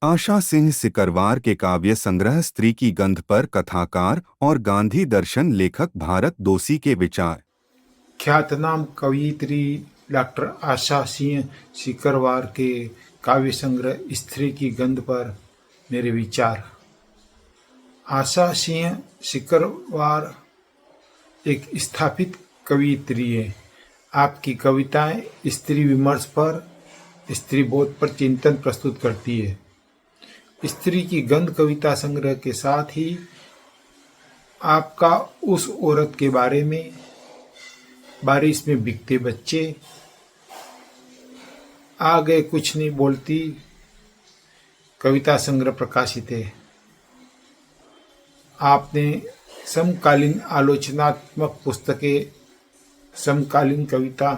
आशा सिंह सिकरवार के काव्य संग्रह स्त्री की गंध पर कथाकार और गांधी दर्शन लेखक भारत दोषी के विचार। ख्यातनाम कवयित्री डॉक्टर आशा सिंह सिकरवार के काव्य संग्रह स्त्री की गंध पर मेरे विचार। आशा सिंह सिकरवार एक स्थापित कवयित्री है। आपकी कविताएं स्त्री विमर्श पर, स्त्री बोध पर चिंतन प्रस्तुत करती है। स्त्री की गंध कविता संग्रह के साथ ही आपका उस औरत के बारे में, बारिश में भीगते बच्चे, आ गए कुछ नहीं बोलती कविता संग्रह प्रकाशित है। आपने समकालीन आलोचनात्मक पुस्तकें, समकालीन कविता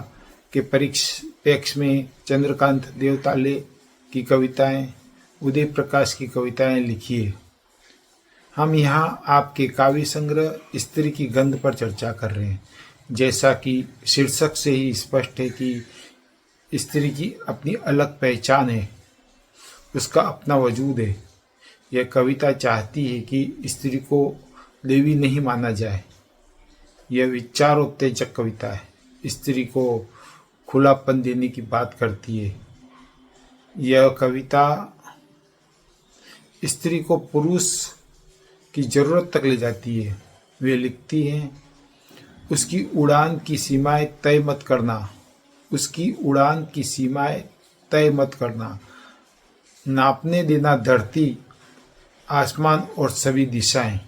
के परिप्रेक्ष्य में चंद्रकांत देवताले की कविताएं, उदय प्रकाश की कविताएं लिखी है। हम यहाँ आपके काव्य संग्रह स्त्री की गंध पर चर्चा कर रहे हैं। जैसा कि शीर्षक से ही स्पष्ट है कि स्त्री की अपनी अलग पहचान है, उसका अपना वजूद है। यह कविता चाहती है कि स्त्री को देवी नहीं माना जाए। यह विचारोत्तेजक कविता है। स्त्री को खुलापन देने की बात करती है। यह कविता स्त्री को पुरुष की जरूरत तक ले जाती है। वे लिखती हैं, उसकी उड़ान की सीमाएं तय मत करना, उसकी उड़ान की सीमाएं तय मत करना, नापने देना धरती, आसमान और सभी दिशाएं।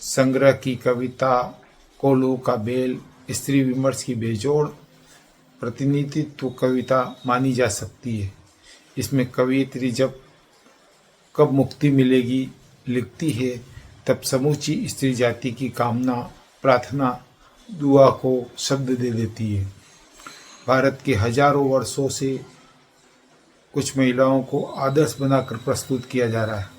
संग्रह की कविता कोल्हू का बेल स्त्री विमर्श की बेजोड़ प्रतिनिधित्व कविता मानी जा सकती है। इसमें कवयित्री जब कब मुक्ति मिलेगी लिखती है, तब समूची स्त्री जाति की कामना, प्रार्थना, दुआ को शब्द दे देती है। भारत के हजारों वर्षों से कुछ महिलाओं को आदर्श बनाकर प्रस्तुत किया जा रहा है।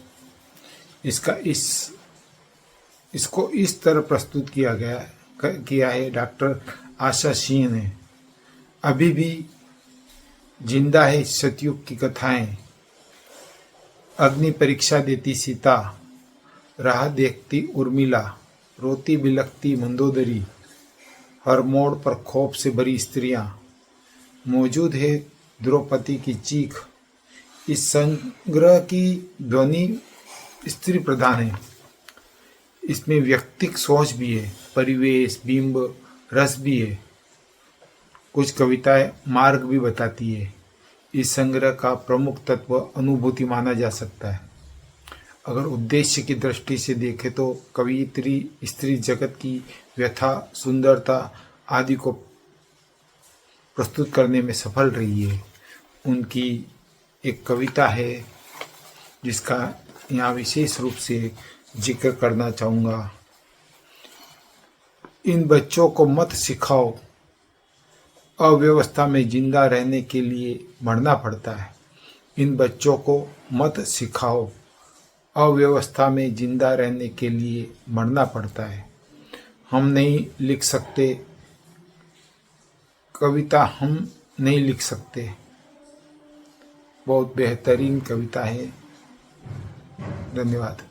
इसको इस तरह प्रस्तुत किया है डॉक्टर आशा सिंह ने। अभी भी जिंदा है सतयुग की कथाएं। अग्नि परीक्षा देती सीता, राह देखती उर्मिला, रोती बिलखती मंदोदरी, हर मोड़ पर खौफ से भरी स्त्रियां। मौजूद है द्रौपदी की चीख। इस संग्रह की ध्वनि स्त्री प्रधान है। इसमें व्यक्तिक सोच भी है, परिवेश, बिंब, रस भी है। कुछ कविताएं मार्ग भी बताती है। इस संग्रह का प्रमुख तत्व अनुभूति माना जा सकता है। अगर उद्देश्य की दृष्टि से देखें तो कवयित्री स्त्री जगत की व्यथा, सुंदरता आदि को प्रस्तुत करने में सफल रही है। उनकी एक कविता है जिसका यहाँ विशेष रूप से जिक्र करना चाहूँगा। इन बच्चों को मत सिखाओ, अव्यवस्था में जिंदा रहने के लिए मरना पड़ता है। इन बच्चों को मत सिखाओ, अव्यवस्था में जिंदा रहने के लिए मरना पड़ता है। हम नहीं लिख सकते कविता, हम नहीं लिख सकते। बहुत बेहतरीन कविता है। धन्यवाद।